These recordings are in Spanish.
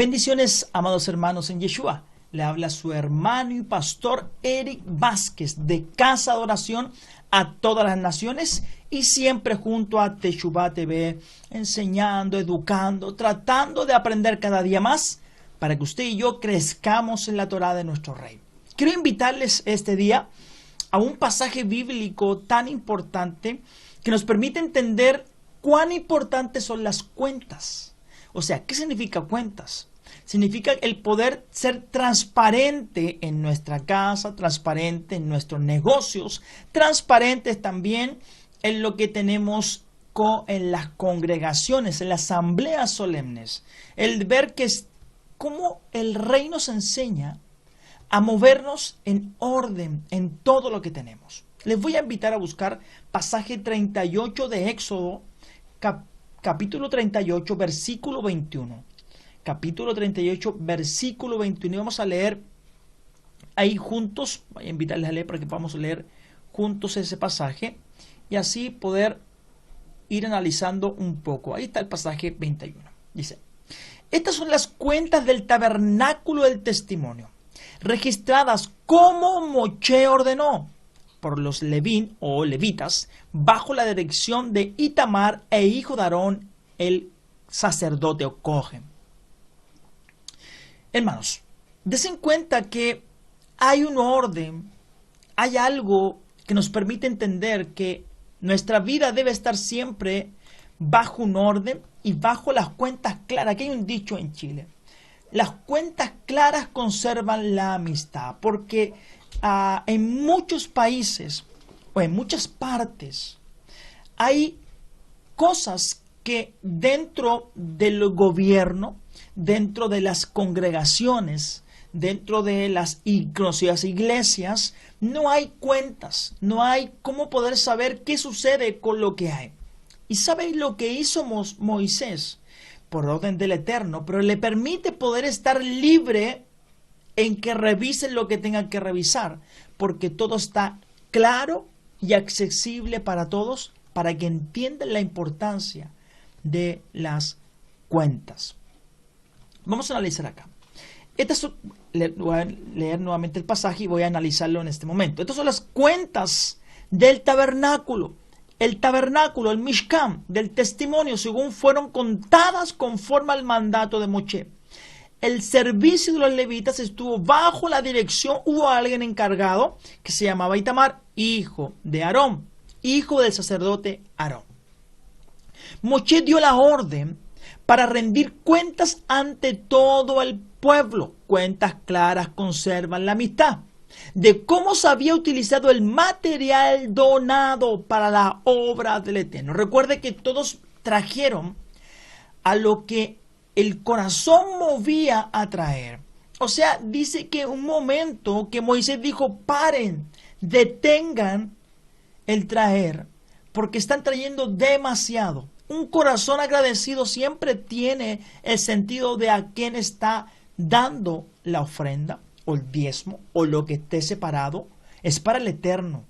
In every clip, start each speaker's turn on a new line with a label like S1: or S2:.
S1: Bendiciones, amados hermanos en Yeshua. Le habla su hermano y pastor Eric Vázquez de Casa de Oración a todas las naciones y siempre junto a Teshuvah TV, enseñando, educando, tratando de aprender cada día más para que usted y yo crezcamos en la Torah de nuestro Rey. Quiero invitarles este día a un pasaje bíblico tan importante que nos permite entender cuán importantes son las cuentas. O sea, ¿qué significa cuentas? Significa el poder ser transparente en nuestra casa, transparente en nuestros negocios, transparentes también en lo que tenemos en las congregaciones, en las asambleas solemnes. El ver que es cómo el Rey nos enseña a movernos en orden en todo lo que tenemos. Les voy a invitar a buscar pasaje 38 de Éxodo, capítulo 38, versículo 21. Capítulo 38, versículo 21. Y vamos a leer ahí juntos. Voy a invitarles a leer para que podamos leer juntos ese pasaje y así poder ir analizando un poco. Ahí está el pasaje 21. Dice: estas son las cuentas del tabernáculo del testimonio, registradas como Moshe ordenó por los levín o levitas, bajo la dirección de Itamar e hijo de Aarón, el sacerdote o cohen. Hermanos, desen cuenta que hay un orden, hay algo que nos permite entender que nuestra vida debe estar siempre bajo un orden y bajo las cuentas claras. Aquí hay un dicho en Chile: las cuentas claras conservan la amistad, porque en muchos países o en muchas partes hay cosas que dentro del gobierno, dentro de las congregaciones, dentro de las iglesias, no hay cuentas, no hay cómo poder saber qué sucede con lo que hay. ¿Y sabéis lo que hizo Moisés? Por orden del Eterno, pero le permite poder estar libre en que revisen lo que tengan que revisar, porque todo está claro y accesible para todos, para que entiendan la importancia de las cuentas. Vamos a analizar acá. Voy a leer nuevamente el pasaje y voy a analizarlo en este momento. Estas son las cuentas del tabernáculo. El tabernáculo, el Mishkan, del testimonio, según fueron contadas conforme al mandato de Moshe. El servicio de los levitas estuvo bajo la dirección, hubo alguien encargado que se llamaba Itamar, hijo de Aarón, hijo del sacerdote Aarón. Moshe dio la orden para rendir cuentas ante todo el pueblo. Cuentas claras conservan la amistad, de cómo se había utilizado el material donado para la obra del Eterno. Recuerde que todos trajeron a lo que el corazón movía a traer. O sea, dice que un momento que Moisés dijo: paren, detengan el traer, porque están trayendo demasiado. Un corazón agradecido siempre tiene el sentido de a quién está dando la ofrenda o el diezmo o lo que esté separado. Es para el Eterno.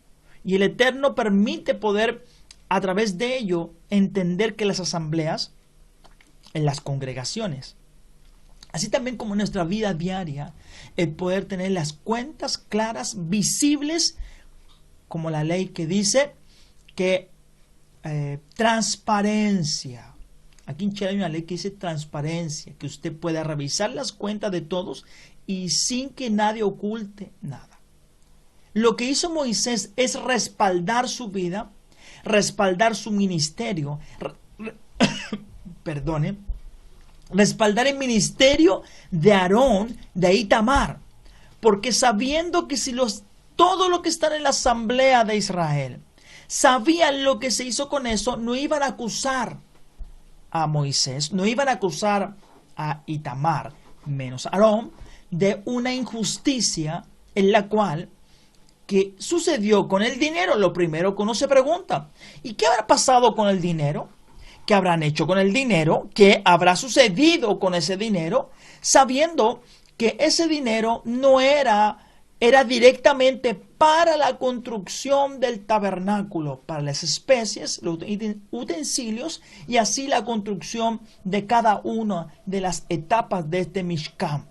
S1: Y el Eterno permite poder a través de ello entender que las asambleas, en las congregaciones, así también como en nuestra vida diaria, el poder tener las cuentas claras, visibles, como la ley que dice que transparencia. Aquí en Chile hay una ley que dice transparencia, que usted pueda revisar las cuentas de todos y sin que nadie oculte nada. Lo que hizo Moisés es respaldar su vida, respaldar su ministerio, respaldar el ministerio de Aarón, de Itamar, porque sabiendo que si todo lo que están en la asamblea de Israel sabían lo que se hizo con eso, no iban a acusar a Moisés, no iban a acusar a Itamar, menos a Aarón, de una injusticia en la cual que sucedió con el dinero. Lo primero que uno se pregunta: ¿y qué habrá pasado con el dinero? ¿Qué habrán hecho con el dinero? ¿Qué habrá sucedido con ese dinero? Sabiendo que ese dinero no era era directamente para la construcción del tabernáculo, para las especies, los utensilios y así la construcción de cada una de las etapas de este Mishkan.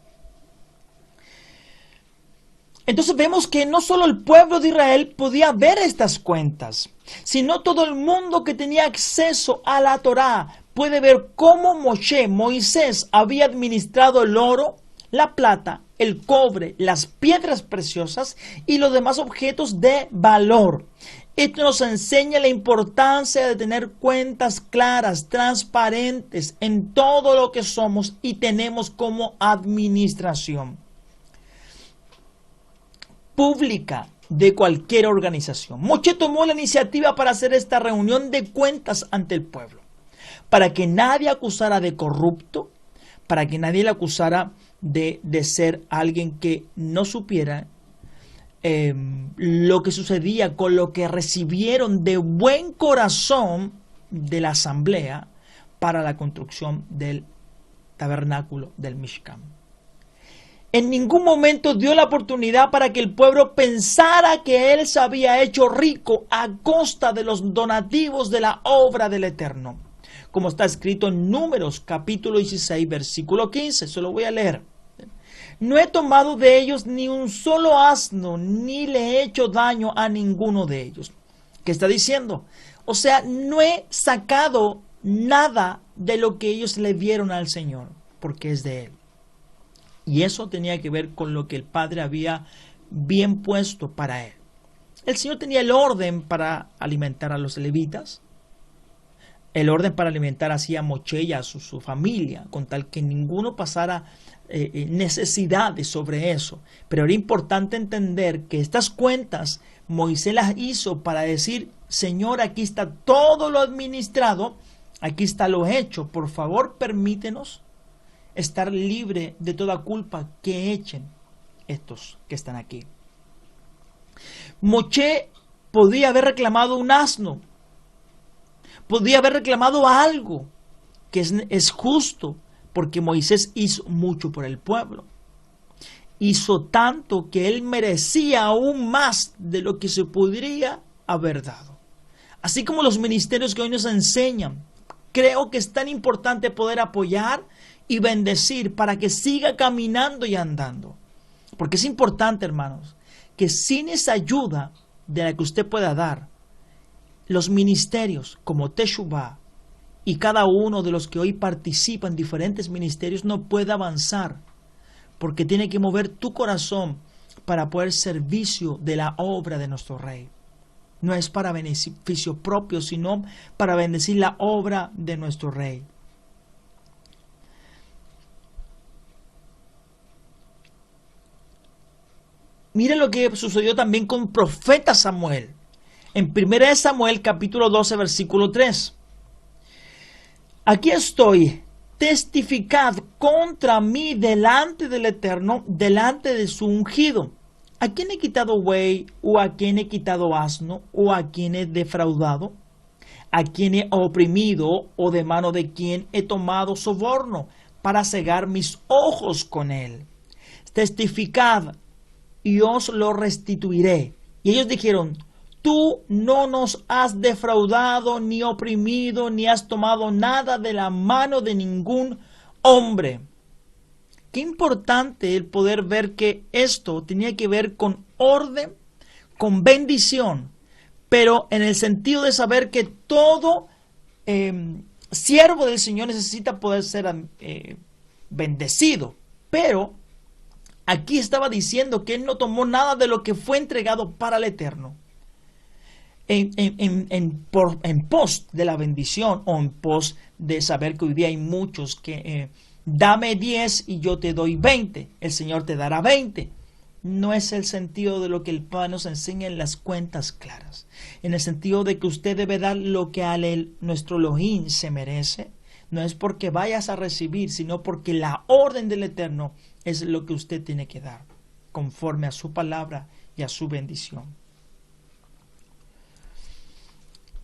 S1: Entonces vemos que no solo el pueblo de Israel podía ver estas cuentas, sino todo el mundo que tenía acceso a la Torá puede ver cómo Moisés había administrado el oro, la plata, el cobre, las piedras preciosas y los demás objetos de valor. Esto nos enseña la importancia de tener cuentas claras, transparentes en todo lo que somos y tenemos como administración pública de cualquier organización. Moshe tomó la iniciativa para hacer esta reunión de cuentas ante el pueblo, para que nadie acusara de corrupto, para que nadie le acusara de ser alguien que no supiera lo que sucedía con lo que recibieron de buen corazón de la asamblea para la construcción del tabernáculo del Mishkan. En ningún momento dio la oportunidad para que el pueblo pensara que él se había hecho rico a costa de los donativos de la obra del Eterno. Como está escrito en Números capítulo 16 versículo 15, se lo voy a leer. No he tomado de ellos ni un solo asno, ni le he hecho daño a ninguno de ellos. ¿Qué está diciendo? O sea, no he sacado nada de lo que ellos le dieron al Señor, porque es de Él. Y eso tenía que ver con lo que el Padre había bien puesto para Él. El Señor tenía el orden para alimentar a los levitas, el orden para alimentar así a Moshe y a su familia, con tal que ninguno pasara necesidades sobre eso. Pero era importante entender que estas cuentas Moisés las hizo para decir: Señor, aquí está todo lo administrado, aquí está lo hecho, por favor permítenos estar libre de toda culpa que echen estos que están aquí. Moshe podía haber reclamado un asno, podía haber reclamado algo que es justo, porque Moisés hizo mucho por el pueblo. Hizo tanto que él merecía aún más de lo que se podría haber dado. Así como los ministerios que hoy nos enseñan, creo que es tan importante poder apoyar y bendecir para que siga caminando y andando. Porque es importante, hermanos, que sin esa ayuda de la que usted pueda dar, los ministerios como Teshuvah y cada uno de los que hoy participan en diferentes ministerios no puede avanzar, porque tiene que mover tu corazón para poder servicio de la obra de nuestro Rey. No es para beneficio propio, sino para bendecir la obra de nuestro Rey. Mire lo que sucedió también con el profeta Samuel. En 1 Samuel capítulo 12 versículo 3. Aquí estoy, testificad contra mí delante del Eterno, delante de su ungido. ¿A quién he quitado buey, o a quién he quitado asno, o a quién he defraudado? ¿A quién he oprimido, o de mano de quién he tomado soborno, para cegar mis ojos con él? Testificad, y os lo restituiré. Y ellos dijeron: tú no nos has defraudado, ni oprimido, ni has tomado nada de la mano de ningún hombre. Qué importante el poder ver que esto tenía que ver con orden, con bendición, pero en el sentido de saber que todo siervo del Señor necesita poder ser bendecido. Pero aquí estaba diciendo que él no tomó nada de lo que fue entregado para el Eterno. En pos de la bendición, o en pos de saber que hoy día hay muchos que dame 10 y yo te doy 20, el Señor te dará 20. No es el sentido de lo que el Padre nos enseña en las cuentas claras, en el sentido de que usted debe dar lo que a nuestro Elohim se merece. No es porque vayas a recibir, sino porque la orden del Eterno es lo que usted tiene que dar, conforme a su palabra y a su bendición.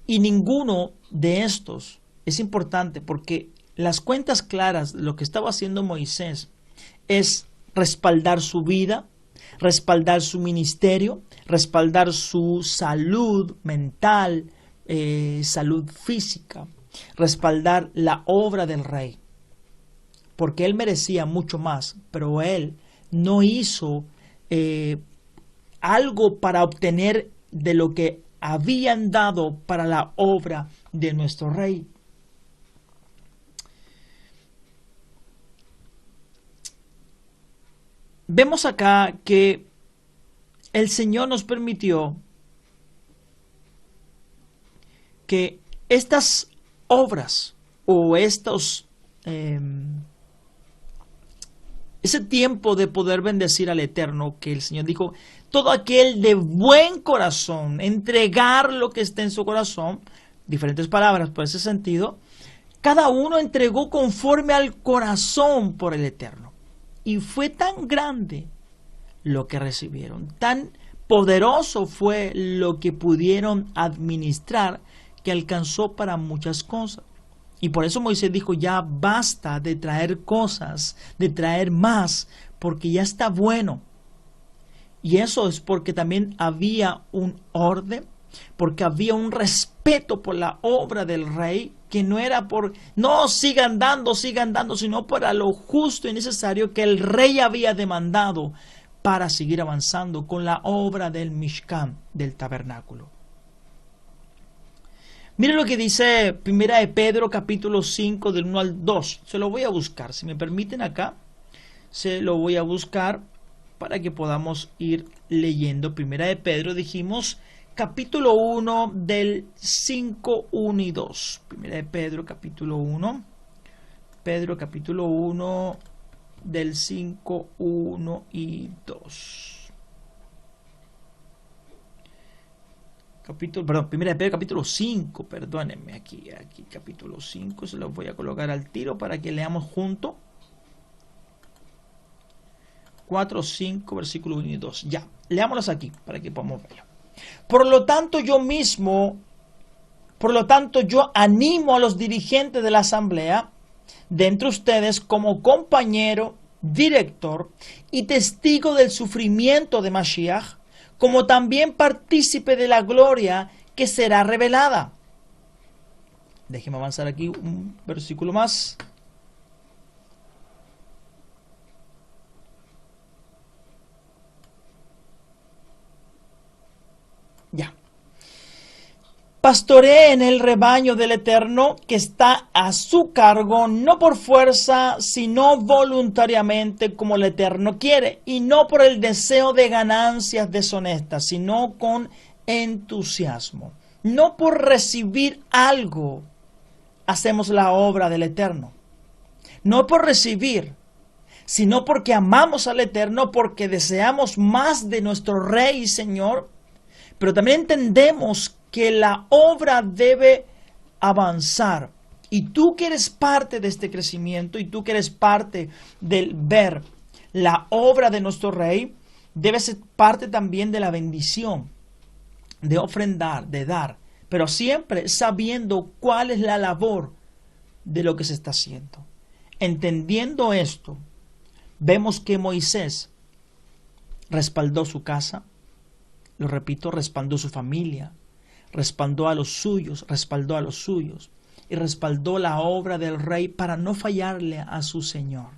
S1: Y ninguno de estos es importante, porque las cuentas claras, lo que estaba haciendo Moisés es respaldar su vida, respaldar su ministerio, respaldar su salud mental, salud física, respaldar la obra del rey. Porque él merecía mucho más, pero él no hizo algo para obtener de lo que habían dado para la obra de nuestro rey. Vemos acá que el Señor nos permitió que estas obras o ese tiempo de poder bendecir al Eterno, que el Señor dijo, todo aquel de buen corazón, entregar lo que esté en su corazón, diferentes palabras por ese sentido, cada uno entregó conforme al corazón por el Eterno. Y fue tan grande lo que recibieron, tan poderoso fue lo que pudieron administrar, que alcanzó para muchas cosas. Y por eso Moisés dijo, ya basta de traer cosas, de traer más, porque ya está bueno. Y eso es porque también había un orden, porque había un respeto por la obra del rey, que no era por, no, sigan dando, sino para lo justo y necesario que el rey había demandado para seguir avanzando con la obra del Mishkan, del tabernáculo. Mire lo que dice Primera de Pedro, capítulo 5, del 1 al 2. Se lo voy a buscar, si me permiten acá, se lo voy a buscar para que podamos ir leyendo. Primera de Pedro, dijimos, capítulo 1, del 5, 1 y 2. Primera de Pedro, capítulo 1. Pedro, capítulo 1, del 5, 1 y 2. Primera de Pedro, capítulo 5, perdónenme, aquí, capítulo 5, se los voy a colocar al tiro para que leamos juntos. 4, 5, versículo 1 y 2. Ya, leámoslos aquí para que podamos verlo. Por lo tanto, yo animo a los dirigentes de la asamblea, de entre ustedes, como compañero, director y testigo del sufrimiento de Mashiach, como también partícipe de la gloria que será revelada. Déjeme avanzar aquí un versículo más. Ya. Pastoreen el rebaño del Eterno que está a su cargo, no por fuerza, sino voluntariamente, como el Eterno quiere, y no por el deseo de ganancias deshonestas, sino con entusiasmo. No por recibir algo hacemos la obra del Eterno. No por recibir, sino porque amamos al Eterno, porque deseamos más de nuestro Rey y Señor, pero también entendemos que la obra debe avanzar. Y tú que eres parte de este crecimiento, y tú que eres parte del ver la obra de nuestro Rey, debes ser parte también de la bendición, de ofrendar, de dar, pero siempre sabiendo cuál es la labor de lo que se está haciendo. Entendiendo esto, vemos que Moisés respaldó su casa, lo repito, respaldó su familia, respaldó a los suyos, y respaldó la obra del rey para no fallarle a su Señor.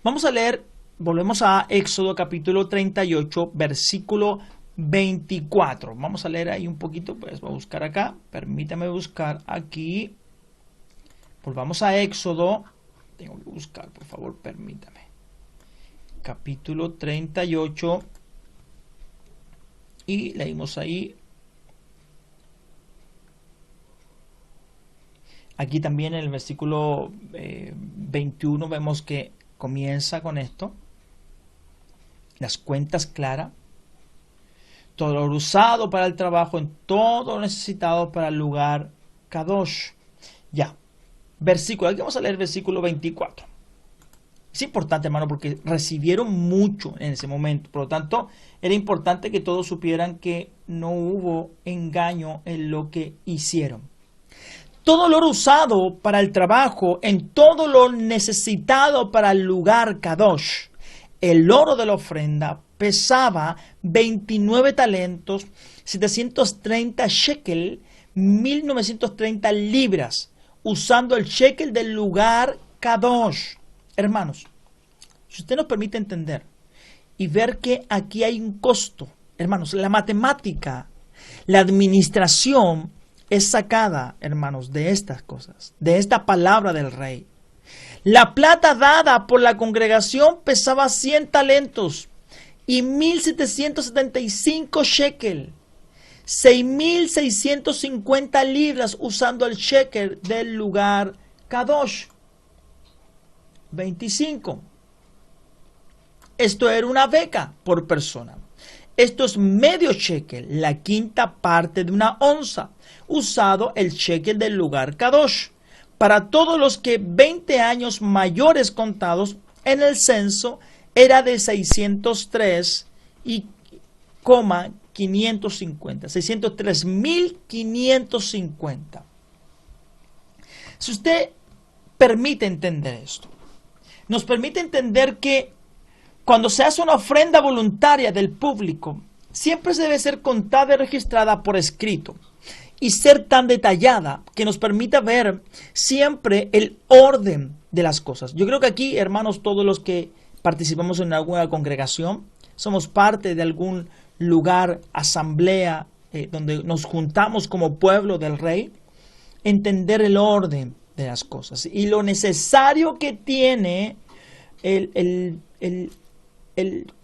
S1: Vamos a leer, volvemos a Éxodo capítulo 38, versículo 24. Vamos a leer ahí un poquito, pues voy a buscar acá, permítame buscar aquí. Volvamos a Éxodo. Tengo que buscar, por favor, permítame. Capítulo 38. Y leímos ahí. Aquí también en el versículo 21 vemos que comienza con esto. Las cuentas claras. Todo lo usado para el trabajo, en todo lo necesitado para el lugar Kadosh. Ya. Versículo, aquí vamos a leer versículo 24. Es importante, hermano, porque recibieron mucho en ese momento. Por lo tanto, era importante que todos supieran que no hubo engaño en lo que hicieron. Todo el oro usado para el trabajo, en todo lo necesitado para el lugar Kadosh, el oro de la ofrenda pesaba 29 talentos, 730 shekel, 1930 libras, usando el shekel del lugar Kadosh. Hermanos, si usted nos permite entender y ver que aquí hay un costo, hermanos, la matemática, la administración es sacada, hermanos, de estas cosas, de esta palabra del rey. La plata dada por la congregación pesaba 100 talentos y 1775 shekel, 6.650 libras usando el shekel del lugar Kadosh. 25. Esto era una beca por persona. Esto es medio shekel, la quinta parte de una onza, usado el shekel del lugar Kadosh. Para todos los que 20 años mayores contados en el censo era de 603.550. Si usted permite entender esto, nos permite entender que cuando se hace una ofrenda voluntaria del público, siempre se debe ser contada y registrada por escrito y ser tan detallada que nos permita ver siempre el orden de las cosas. Yo creo que aquí, hermanos, todos los que participamos en alguna congregación, somos parte de algún lugar, asamblea, donde nos juntamos como pueblo del rey, entender el orden de las cosas y lo necesario que tiene el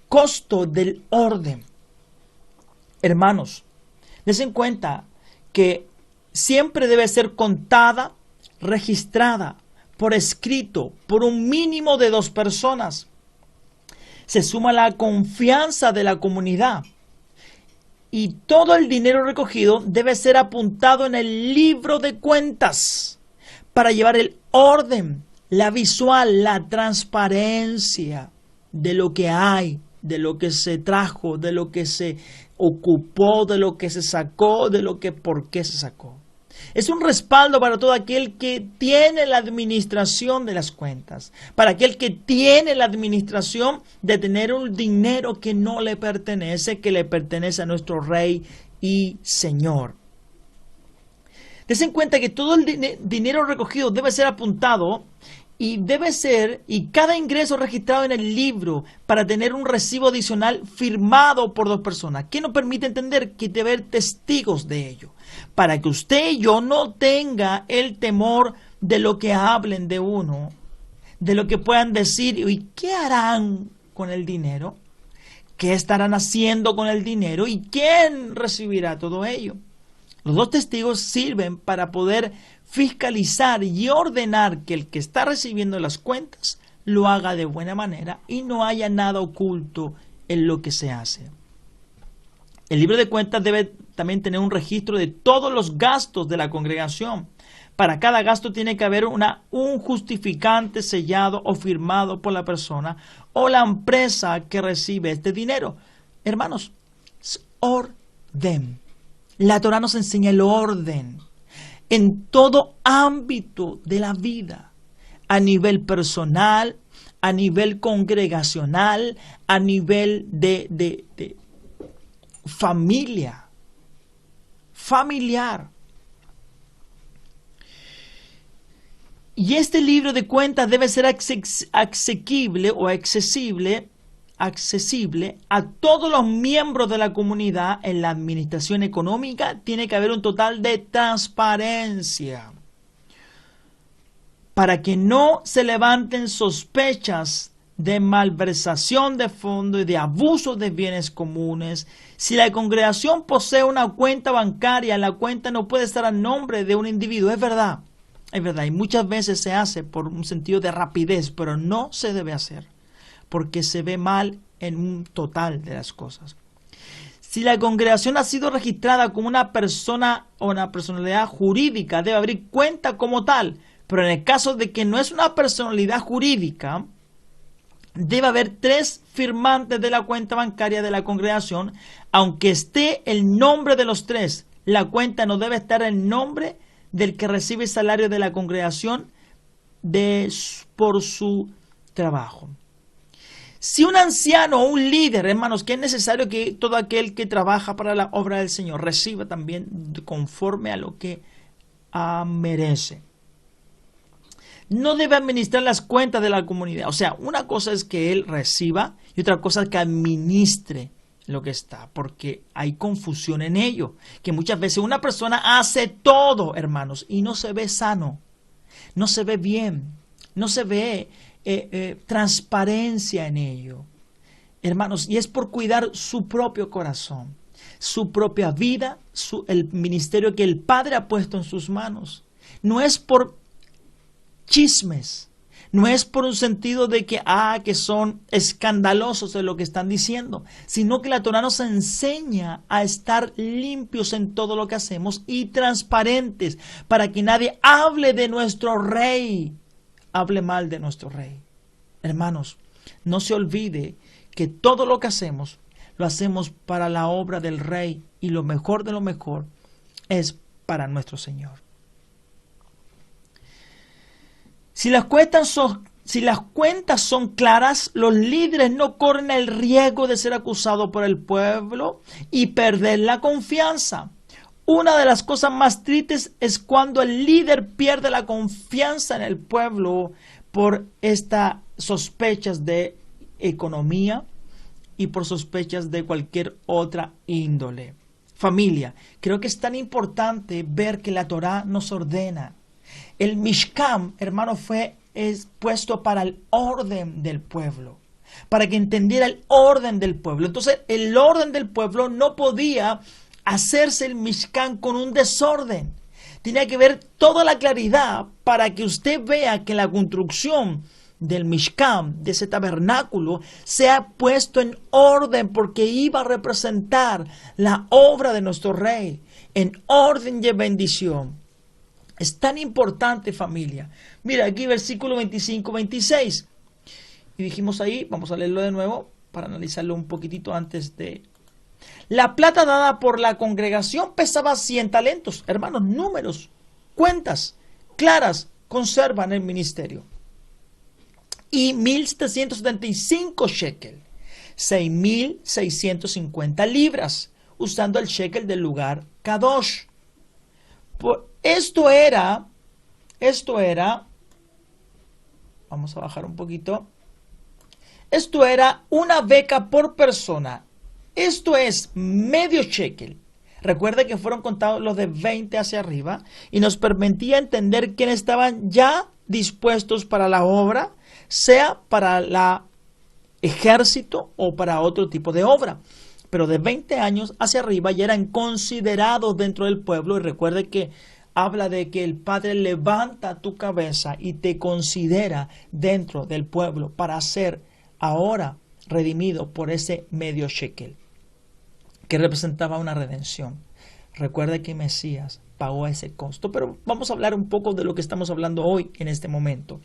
S1: costo del orden. Hermanos, des en cuenta que siempre debe ser contada, registrada, por escrito, por un mínimo de 2 personas. Se suma la confianza de la comunidad y todo el dinero recogido debe ser apuntado en el libro de cuentas para llevar el orden, la visual, la transparencia de lo que hay, de lo que se trajo, de lo que se ocupó, de lo que se sacó, de lo que por qué se sacó. Es un respaldo para todo aquel que tiene la administración de las cuentas, para aquel que tiene la administración de tener un dinero que no le pertenece, que le pertenece a nuestro Rey y Señor. Des en cuenta que todo el dinero recogido debe ser apuntado y cada ingreso registrado en el libro para tener un recibo adicional firmado por 2 personas. ¿Qué nos permite entender? Que debe haber testigos de ello, para que usted y yo no tenga el temor de lo que hablen de uno, de lo que puedan decir. ¿Y qué harán con el dinero? ¿Qué estarán haciendo con el dinero? ¿Y quién recibirá todo ello? Los 2 testigos sirven para poder fiscalizar y ordenar que el que está recibiendo las cuentas lo haga de buena manera y no haya nada oculto en lo que se hace. El libro de cuentas debe también tener un registro de todos los gastos de la congregación. Para cada gasto tiene que haber un justificante sellado o firmado por la persona o la empresa que recibe este dinero. Hermanos, es orden. La Torah nos enseña el orden en todo ámbito de la vida, a nivel personal, a nivel congregacional, a nivel de familiar. Y este libro de cuentas debe ser accesible a todos los miembros de la comunidad. En la administración económica tiene que haber un total de transparencia para que no se levanten sospechas de malversación de fondos y de abuso de bienes comunes. Si la congregación posee una cuenta bancaria, la cuenta no puede estar a nombre de un individuo. Es verdad, y muchas veces se hace por un sentido de rapidez, pero no se debe hacer, porque se ve mal en un total de las cosas. Si la congregación ha sido registrada como una persona o una personalidad jurídica, debe abrir cuenta como tal. Pero en el caso de que no es una personalidad jurídica, debe haber 3 firmantes de la cuenta bancaria de la congregación, aunque esté el nombre de los 3. La cuenta no debe estar el nombre del que recibe salario de la congregación por su trabajo. Si un anciano o un líder, hermanos, que es necesario que todo aquel que trabaja para la obra del Señor reciba también conforme a lo que merece. No debe administrar las cuentas de la comunidad. O sea, una cosa es que él reciba y otra cosa es que administre lo que está, porque hay confusión en ello. Que muchas veces una persona hace todo, hermanos, y no se ve sano, no se ve bien, no se ve transparencia en ello. Hermanos, y es por cuidar su propio corazón, su propia vida, el ministerio que el Padre ha puesto en sus manos. No es por chismes, no es por un sentido de que son escandalosos de lo que están diciendo, sino que la Torá nos enseña a estar limpios en todo lo que hacemos y transparentes para que nadie hable de nuestro rey, hable mal de nuestro rey. Hermanos, no se olvide que todo lo que hacemos, lo hacemos para la obra del rey y lo mejor de lo mejor es para nuestro Señor. Si las cuentas son claras, los líderes no corren el riesgo de ser acusados por el pueblo y perder la confianza. Una de las cosas más tristes es cuando el líder pierde la confianza en el pueblo por estas sospechas de economía y por sospechas de cualquier otra índole. Familia, creo que es tan importante ver que la Torá nos ordena. El Mishkan, hermano, es puesto para el orden del pueblo, para que entendiera el orden del pueblo. Entonces, el orden del pueblo no podía hacerse el Mishkan con un desorden. Tenía que ver toda la claridad para que usted vea que la construcción del Mishkan, de ese tabernáculo, sea puesto en orden porque iba a representar la obra de nuestro Rey en orden y bendición. Es tan importante, familia. Mira, aquí versículo 25-26. Y dijimos ahí, vamos a leerlo de nuevo para analizarlo un poquitito antes de... La plata dada por la congregación pesaba 100 talentos. Hermanos, números, cuentas claras conservan el ministerio. Y 1.775 shekel, 6.650 libras, usando el shekel del lugar Kadosh. Esto era, vamos a bajar un poquito, esto era una beca por persona, esto es medio shekel. Recuerda que fueron contados los de 20 hacia arriba y nos permitía entender quiénes estaban ya dispuestos para la obra, sea para el ejército o para otro tipo de obra. Pero de 20 años hacia arriba ya eran considerados dentro del pueblo. Y recuerde que habla de que el Padre levanta tu cabeza y te considera dentro del pueblo para ser ahora redimido por ese medio shekel, que representaba una redención. Recuerde que Mesías pagó ese costo. Pero vamos a hablar un poco de lo que estamos hablando hoy en este momento.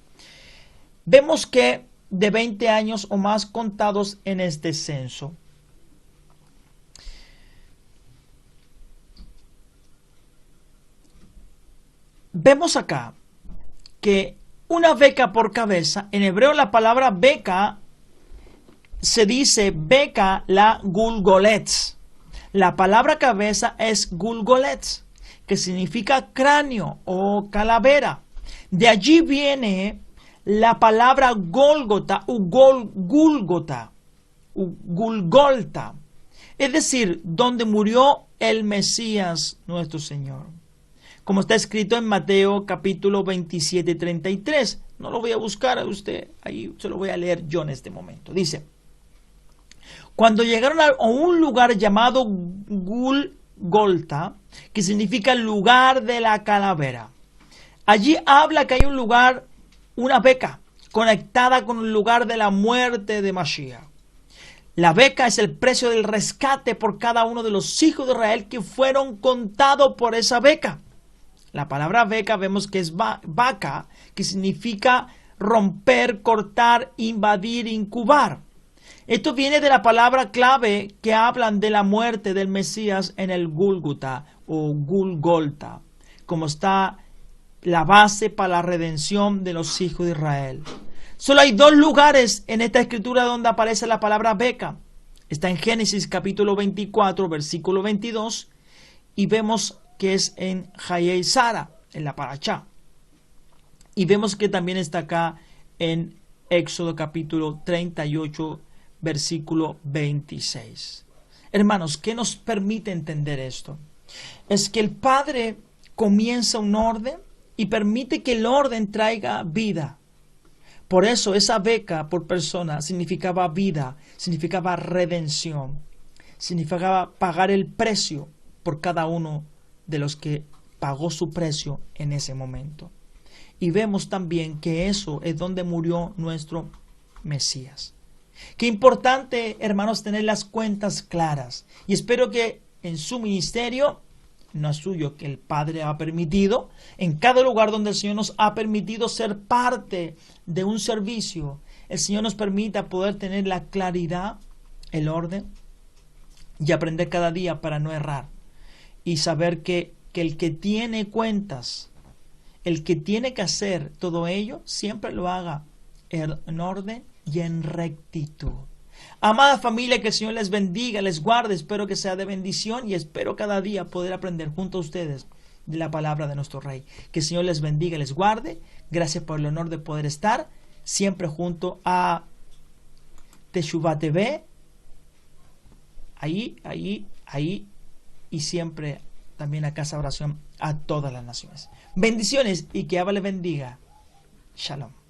S1: Vemos que de 20 años o más contados en este censo, vemos acá que una beca por cabeza, en hebreo la palabra beca se dice beca la gulgoletz. La palabra cabeza es gulgoletz, que significa cráneo o calavera. De allí viene la palabra Gólgota o Gulgota, Gulgolta, es decir, donde murió el Mesías nuestro Señor. Como está escrito en Mateo capítulo 27, 33. No lo voy a buscar a usted, ahí se lo voy a leer yo en este momento. Dice: cuando llegaron a un lugar llamado Gulgolta, que significa lugar de la calavera, allí habla que hay un lugar, una beca conectada con el lugar de la muerte de Mashiach. La beca es el precio del rescate por cada uno de los hijos de Israel que fueron contados por esa beca. La palabra beca vemos que es vaca, que significa romper, cortar, invadir, incubar. Esto viene de la palabra clave que hablan de la muerte del Mesías en el Gúlgota o Gulgolta, como está la base para la redención de los hijos de Israel. Solo hay 2 lugares en esta escritura donde aparece la palabra beca. Está en Génesis capítulo 24, versículo 22, y vemos que es en Hayei Sara, en la Parashá. Y vemos que también está acá en Éxodo capítulo 38, versículo 26. Hermanos, ¿qué nos permite entender esto? Es que el Padre comienza un orden y permite que el orden traiga vida. Por eso esa beca por persona significaba vida, significaba redención, significaba pagar el precio por cada uno de los que pagó su precio en ese momento. Y vemos también que eso es donde murió nuestro Mesías. Qué importante, hermanos, tener las cuentas claras. Y espero que en su ministerio, no es suyo, que el Padre ha permitido, en cada lugar donde el Señor nos ha permitido ser parte de un servicio, el Señor nos permita poder tener la claridad, el orden y aprender cada día para no errar. Y saber que el que tiene cuentas, el que tiene que hacer todo ello, siempre lo haga en orden y en rectitud. Amada familia, que el Señor les bendiga, les guarde, espero que sea de bendición y espero cada día poder aprender junto a ustedes de la palabra de nuestro Rey. Que el Señor les bendiga, les guarde. Gracias por el honor de poder estar siempre junto a Teshuvah TV. Ahí y siempre también a Casa de Oración a todas las naciones. Bendiciones y que Abba les bendiga. Shalom.